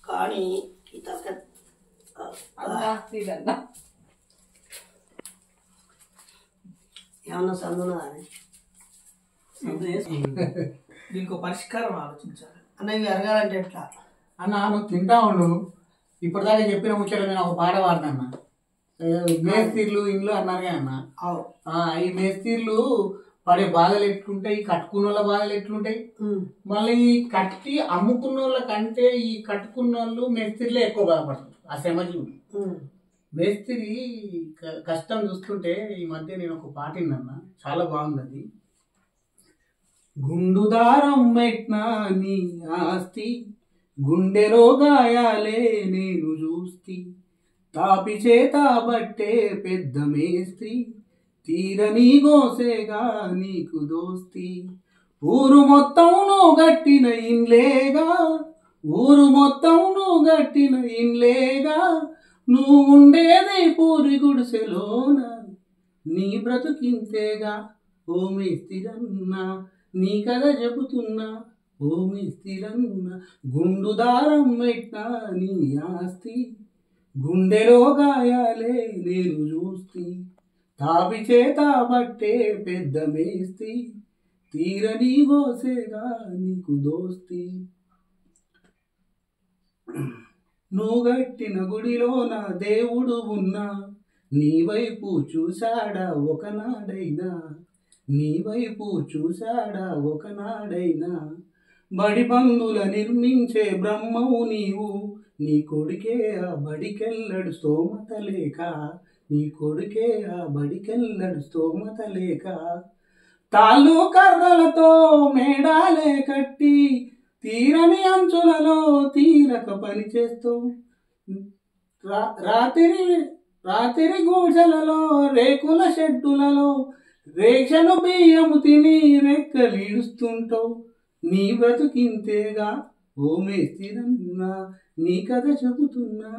కానీ ఏమన్నా సందున్నదా దీనికి పరిష్కారం ఆలోచించాలి అన్న. ఇవి అరగాలంటే ఎట్లా అన్న? నువ్వు తింటా ఉండు. ఇప్పటిదాకా చెప్పిన ముచ్చట నేను ఒక పాట పాడతాను. మేస్త్రీలు ఇండ్లు అన్నారు అన్న. ఈ మేస్త్రీలు పడే బాధలు ఎట్లుంటాయి, కట్టుకున్న వాళ్ళ బాధలు ఎట్లుంటాయి, మళ్ళీ కట్టి అమ్ముకున్న వాళ్ళ కంటే ఈ కట్టుకున్న వాళ్ళు మేస్త్రీలే ఎక్కువ బాధపడతారు. ఆ శ్రమజీవులు మేస్త్రి కష్టం చూస్తుంటే ఈ మధ్య నేను ఒక పాట విన్నా, చాలా బాగుంది. గుండు దారం మెట్నా నీ ఆస్తి, గుండెలో గాయాలే నేను చూస్తి, తాపి చేత బట్టే పెద్ద మేస్త్రి, తీరని గోసేగా నీకు దోస్తి. ఊరు మొత్తం నువ్వు గట్టిన ఇన్లేగా, ఊరు మొత్తం నువ్వు గట్టిన ఇన్లేగా, నువ్వు ఉండేది పూరి గుడిసెలోన, నీ బ్రతుకింతేగా ఓ మేస్తిరన్నా, నీ కథ చెబుతున్నా ఓ మేస్తిరన్నా. గుండు దారం పెట్టినా నీ ఆస్తి, గుండెలో గాయాలే నేను చూస్తి, తాపి చేత బట్టే పెద్ద మేస్తి, తీరని గోసేగా నీకు దోస్తి. నువ్వు గట్టిన గుడిలో నా దేవుడు ఉన్నా, నీ వైపు చూశాడా ఒకనాడైనా, నీ వైపు చూశాడా ఒకనాడైనా. బడి బంధుల నిర్మించే బ్రహ్మవు నీవు, నీ కొడుకే ఆ బడికెళ్ళడు స్తోమత లేక, నీ కొడుకే ఆ బడికెళ్ళడు స్తోమత లేక. తాళ్ళు కర్రలతో మేడాలే కట్టి, తీరని అంచులలో తీరక పని చేస్తూ, రాత్రి గూజలలో రేకుల షెడ్డులలో రేషను బియ్యము తిని రెక్కలీడుస్తుంటావు, నీ బ్రతుకింతేగా ఓ మేస్తిరన్నా, నీ కథ చెబుతున్నా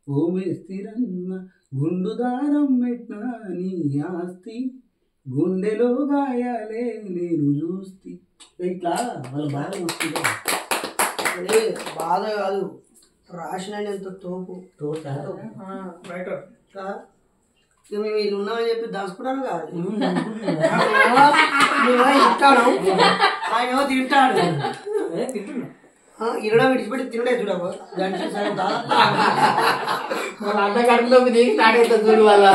ఓ మేస్తిరన్నా. గుండు దారం పెట్టినా నీ ఆస్తి, గుండెలో గాయాలే నేను చూస్తి. ఇట్లా వాళ్ళ బాధ వస్తుంది. అదే బాధ కాదు, రాసినంత తోపు మేము వీళ్ళు ఉన్నామని చెప్పి దాచుకుంటాను కాదు. తింటాడు, ఆయన తింటాడు, ఇరవై విడిచిపెట్టి తినడే చూడవు అడ్డ కడుపులోకి స్టార్ట్ అవుతుంది చూడు వాళ్ళ.